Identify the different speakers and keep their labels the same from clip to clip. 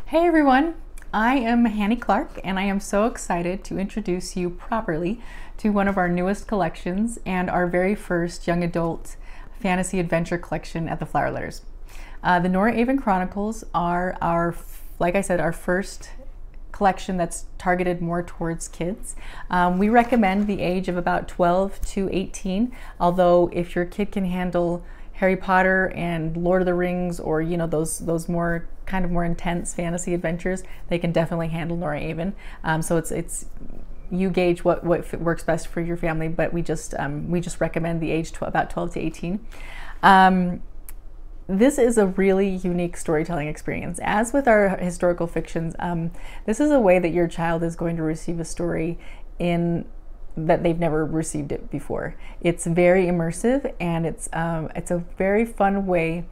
Speaker 1: Hey everyone, I am Hannie Clark and I am so excited to introduce you properly to one of our newest collections and our very first young adult fantasy adventure collection at the Flower Letters. The Norah Aven Chronicles are like I said, our first collection that's targeted more towards kids. We recommend the age of about 12 to 18, although if your kid can handle Harry Potter and Lord of the Rings, or those more intense fantasy adventures, they can definitely handle Norah Aven. So it's you gauge what works best for your family, but we just recommend the age about 12 to 18. This is a really unique storytelling experience. As with our historical fictions, this is a way that your child is going to receive a story in that they've never received it before. It's very immersive, and it's a very fun way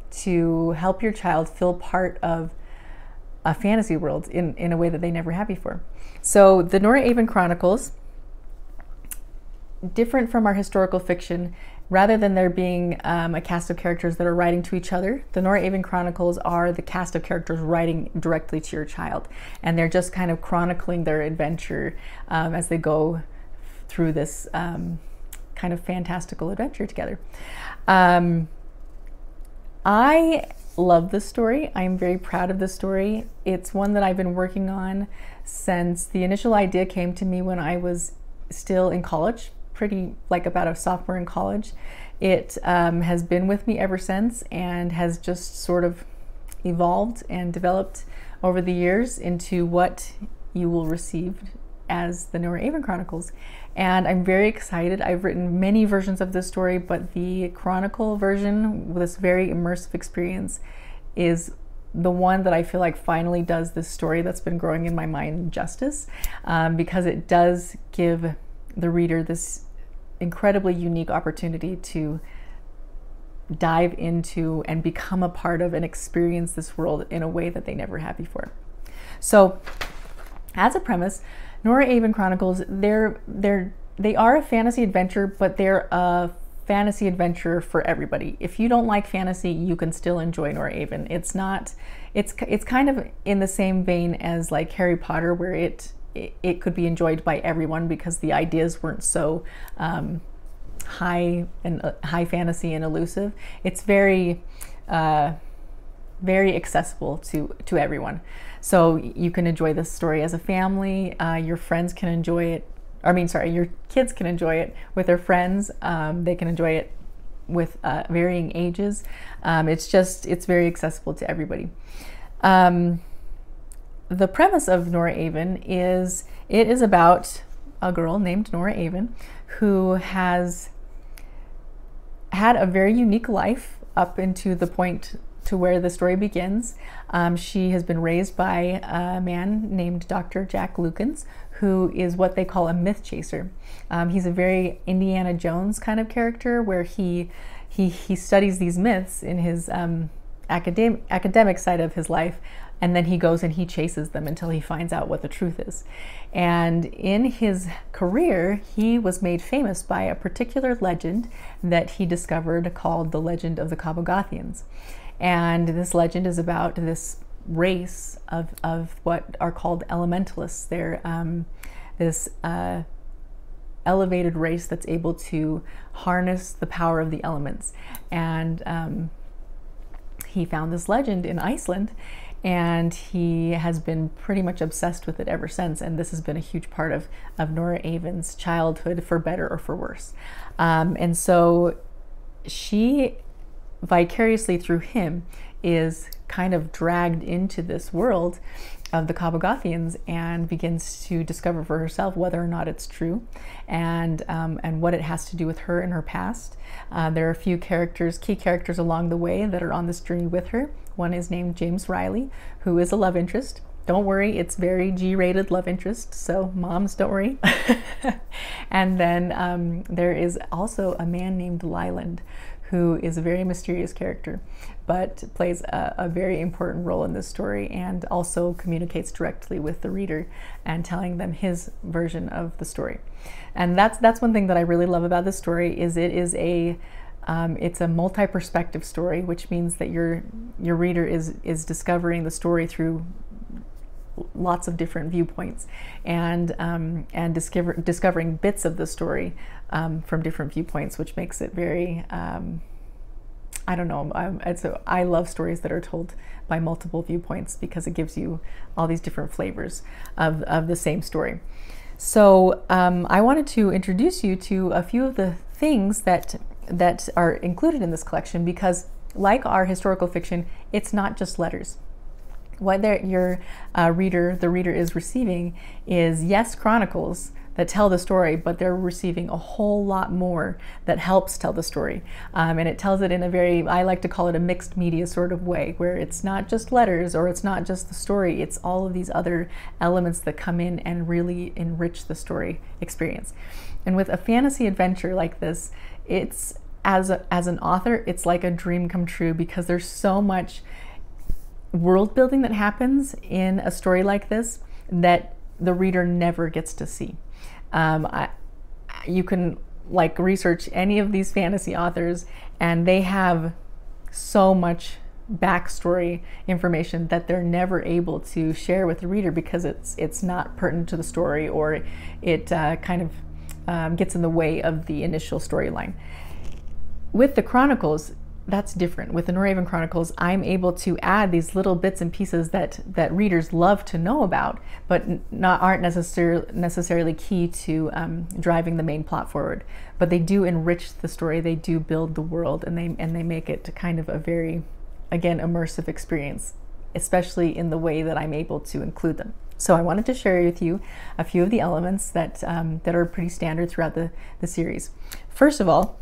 Speaker 1: to help your child feel part of a fantasy world in a way that they never have before. So the Norah Aven Chronicles, different from our historical fiction, rather than there being a cast of characters that are writing to each other, the Norah Aven Chronicles are the cast of characters writing directly to your child, and they're just kind of chronicling their adventure as they go through this kind of fantastical adventure together. I love this story. I'm very proud of this story. It's one that I've been working on since the initial idea came to me when I was still in college, about a sophomore in college. It has been with me ever since and has just sort of evolved and developed over the years into what you will receive as the Norah Aven Chronicles. And I'm very excited. I've written many versions of this story, but the chronicle version, this very immersive experience, is the one that I feel like finally does this story that's been growing in my mind justice, because it does give the reader this incredibly unique opportunity to dive into and become a part of and experience this world in a way that they never have before. So, as a premise, Norah Aven Chronicles, they are a fantasy adventure, but they're a fantasy adventure for everybody. If you don't like fantasy, you can still enjoy Norah Aven. It's kind of in the same vein as like Harry Potter, where it could be enjoyed by everyone because the ideas weren't so high fantasy and elusive. It's very accessible to everyone. So you can enjoy this story as a family. Your friends can enjoy it. Your kids can enjoy it with their friends. They can enjoy it with varying ages. It's very accessible to everybody. The premise of Norah Aven is about a girl named Norah Aven who has had a very unique life up into the point to where the story begins. She has been raised by a man named Dr. Jack Lukens, who is what they call a myth chaser. He's a very Indiana Jones kind of character, where he studies these myths in his academic side of his life, and then he goes and he chases them until he finds out what the truth is. And in his career, he was made famous by a particular legend that he discovered called the legend of the Kabogothians. And this legend is about this race of what are called elementalists. They're this elevated race that's able to harness the power of the elements. And he found this legend in Iceland, and he has been pretty much obsessed with it ever since. And this has been a huge part of Norah Aven's childhood, for better or for worse. And so she, vicariously through him, is kind of dragged into this world of the Kabogothians and begins to discover for herself whether or not it's true, and what it has to do with her and her past. There are a few key characters along the way that are on this journey with her. One is named James Riley, who is a love interest. Don't worry, it's very G-rated love interest, so moms, don't worry. And then there is also a man named Leland, who is a very mysterious character, but plays a very important role in this story, and also communicates directly with the reader and telling them his version of the story. And that's one thing that I really love about this story, is it's a multi-perspective story, which means that your reader is discovering the story through lots of different viewpoints, and discovering bits of the story from different viewpoints, which makes it very, I don't know, I love stories that are told by multiple viewpoints because it gives you all these different flavors of the same story. So I wanted to introduce you to a few of the things that are included in this collection, because like our historical fiction, it's not just letters. What your the reader is receiving is, yes, chronicles that tell the story, but they're receiving a whole lot more that helps tell the story. And it tells it in a very, I like to call it a mixed media sort of way, where it's not just letters or it's not just the story, it's all of these other elements that come in and really enrich the story experience. And with a fantasy adventure like this, it's, as an author, it's like a dream come true, because there's so much world building that happens in a story like this that the reader never gets to see. You can research any of these fantasy authors, and they have so much backstory information that they're never able to share with the reader because it's not pertinent to the story, or it kind of gets in the way of the initial storyline. With the Chronicles, that's different. With the Norah Aven Chronicles, I'm able to add these little bits and pieces that readers love to know about, but aren't necessarily key to driving the main plot forward. But they do enrich the story, they do build the world, and they make it kind of a very, again, immersive experience, especially in the way that I'm able to include them. So I wanted to share with you a few of the elements that are pretty standard throughout the series. First of all,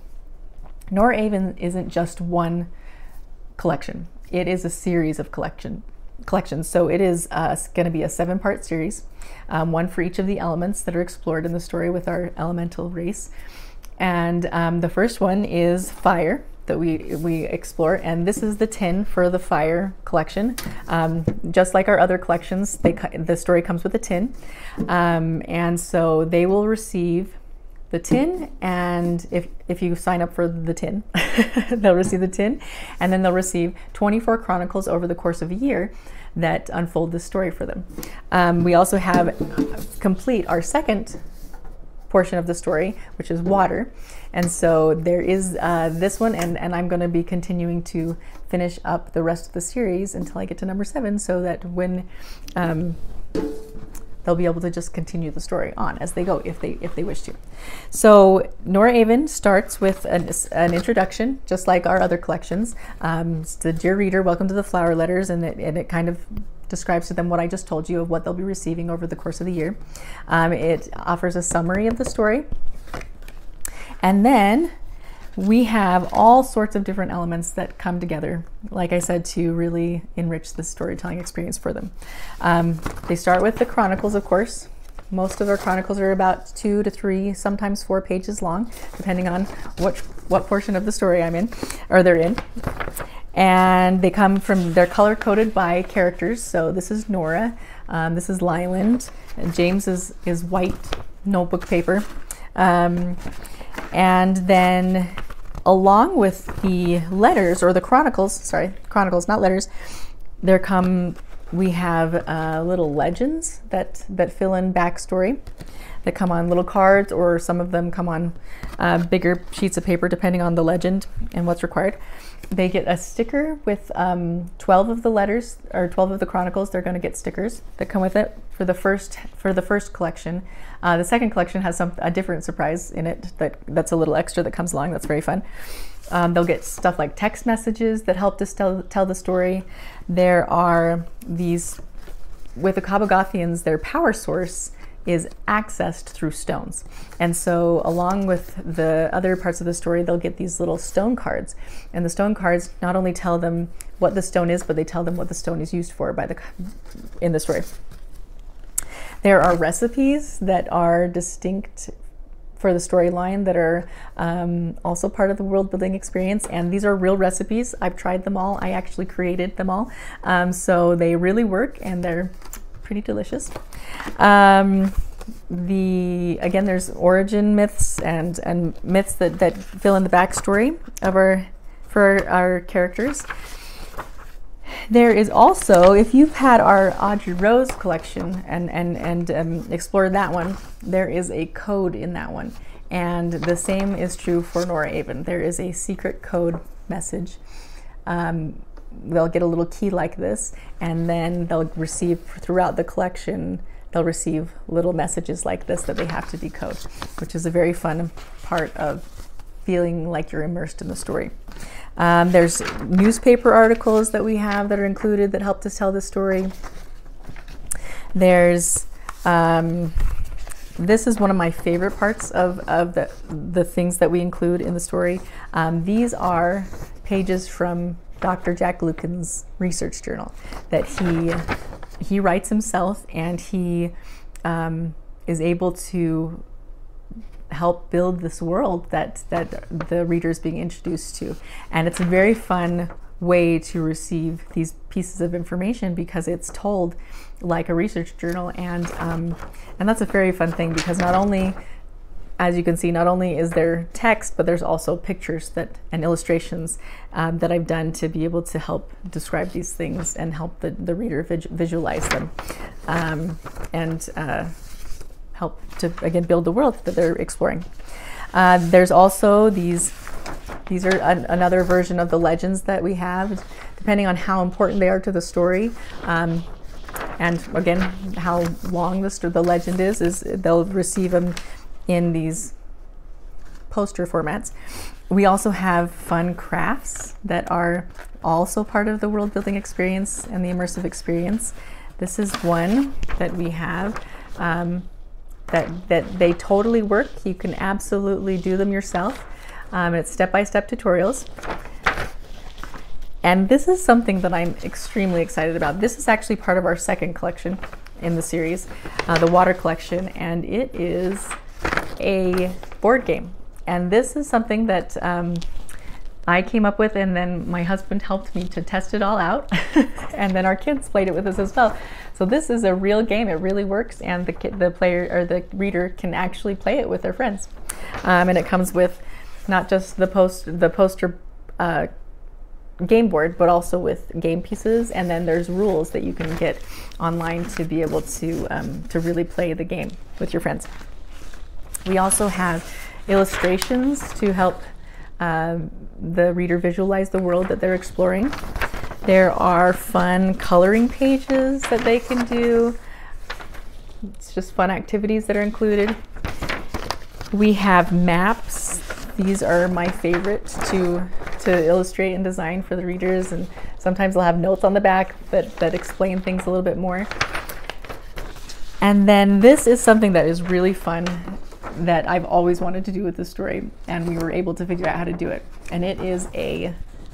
Speaker 1: Norah Aven isn't just one collection. It is a series of collections. So it is going to be a 7-part series, one for each of the elements that are explored in the story with our elemental race. And the first one is fire, that we explore, and this is the tin for the fire collection. Just like our other collections, the story comes with a tin, and so they will receive the tin, and if you sign up for the tin, they'll receive the tin, and then they'll receive 24 chronicles over the course of a year that unfold the story for them. We also have complete our second portion of the story, which is water, and so there is this one, and I'm going to be continuing to finish up the rest of the series until I get to number 7, so that when they'll be able to just continue the story on as they go if they wish to. So Norah Aven starts with an introduction, just like our other collections. It's the Dear Reader, welcome to the flower letters, and it kind of describes to them what I just told you of what they'll be receiving over the course of the year. It offers a summary of the story, and then we have all sorts of different elements that come together, like I said, to really enrich the storytelling experience for them. They start with the chronicles, of course. Most of our chronicles are about 2 to 3, sometimes 4 pages long, depending on what portion of the story I'm in, or they're in. And they're color-coded by characters. So this is Nora, this is Lyland, and James is white notebook paper. And then along with the letters, or the chronicles, not letters, we have little legends that fill in backstory, that come on little cards, or some of them come on bigger sheets of paper depending on the legend and what's required. They get a sticker with 12 of the letters, or 12 of the chronicles. They're going to get stickers that come with it for the first collection. The second collection has a different surprise in it that's a little extra that comes along. That's very fun. They'll get stuff like text messages that help to tell the story. There are these, with the Kabagothians, their power source is accessed through stones. And so along with the other parts of the story, they'll get these little stone cards. And the stone cards not only tell them what the stone is, but they tell them what the stone is used for in the story. There are recipes that are distinct for the storyline that are also part of the world building experience, and these are real recipes. I've tried them all. I actually created them all. So they really work, and they're pretty delicious. Again, there's origin myths and myths that fill in the backstory for our characters. There is also, if you've had our Audrey Rose collection and explored that one, there is a code in that one. And the same is true for Norah Aven. There is a secret code message. They'll get a little key like this, and then they'll receive, throughout the collection, they'll receive little messages like this that they have to decode, which is a very fun part of feeling like you're immersed in the story. There's newspaper articles that we have that are included that help to tell the story. There's, this is one of my favorite parts of the things that we include in the story. These are pages from Dr. Jack Lucan's research journal that he writes himself, and he is able to help build this world that the reader is being introduced to. And it's a very fun way to receive these pieces of information because it's told like a research journal, and that's a very fun thing because not only, as you can see, not only is there text, but there's also pictures and illustrations that I've done to be able to help describe these things and help the reader visualize them, and help to, again, build the world that they're exploring. There's also these are another version of the legends that we have, depending on how important they are to the story. And again, how long the legend is they'll receive them in these poster formats. We also have fun crafts that are also part of the world building experience and the immersive experience. This is one that we have that they totally work. You can absolutely do them yourself. It's step-by-step tutorials. And this is something that I'm extremely excited about. This is actually part of our second collection in the series, the water collection, and it is a board game. And this is something that I came up with, and then my husband helped me to test it all out. And then our kids played it with us as well. So this is a real game. It really works, and the player or the reader can actually play it with their friends. And it comes with not just the poster game board, but also with game pieces, and then there's rules that you can get online to be able to really play the game with your friends. We also have illustrations to help the reader visualize the world that they're exploring. There are fun coloring pages that they can do. It's just fun activities that are included. We have maps. These are my favorite to illustrate and design for the readers, and sometimes they'll have notes on the back that explain things a little bit more. And then this is something that is really fun that I've always wanted to do with this story, and we were able to figure out how to do it. And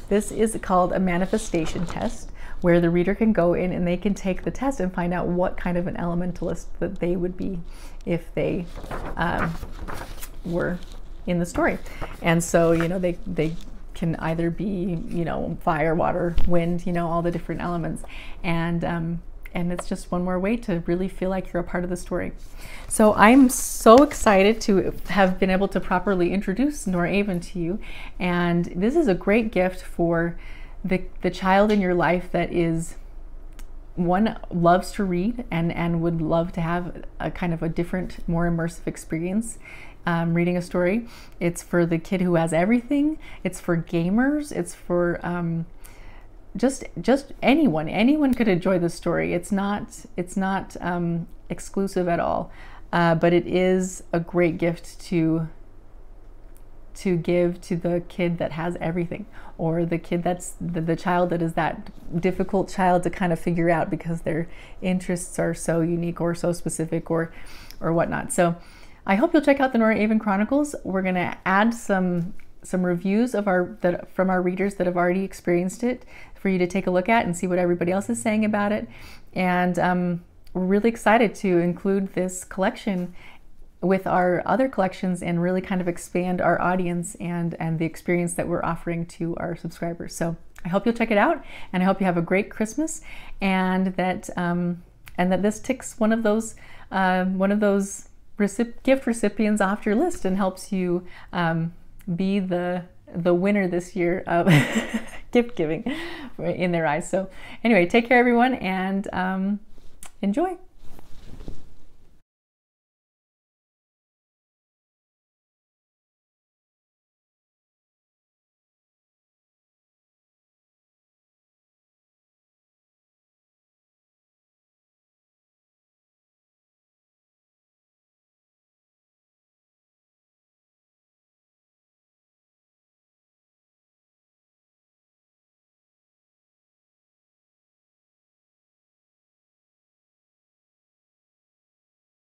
Speaker 1: this is called a manifestation test, where the reader can go in and they can take the test and find out what kind of an elementalist that they would be if they were in the story. And so, you know, they can either be, you know, fire, water, wind, you know, all the different elements. And it's just one more way to really feel like you're a part of the story. So I'm so excited to have been able to properly introduce Norah Aven to you. And this is a great gift for the child in your life that is, one, loves to read and would love to have a kind of a different, more immersive experience reading a story. It's for the kid who has everything. It's for gamers. It's for just anyone could enjoy the story. It's not exclusive at all, but it is a great gift to give to the kid that has everything, or the kid that's the child that is that difficult child to kind of figure out because their interests are so unique or so specific or whatnot. So I hope you'll check out the Norah Aven Chronicles. We're going to add some reviews from our readers that have already experienced it for you to take a look at and see what everybody else is saying about it. And we're really excited to include this collection with our other collections and really kind of expand our audience and the experience that we're offering to our subscribers. So I hope you'll check it out, and I hope you have a great Christmas, and that this ticks one of those gift recipients off your list and helps you be the winner this year of gift giving in their eyes. So anyway, take care everyone, and enjoy.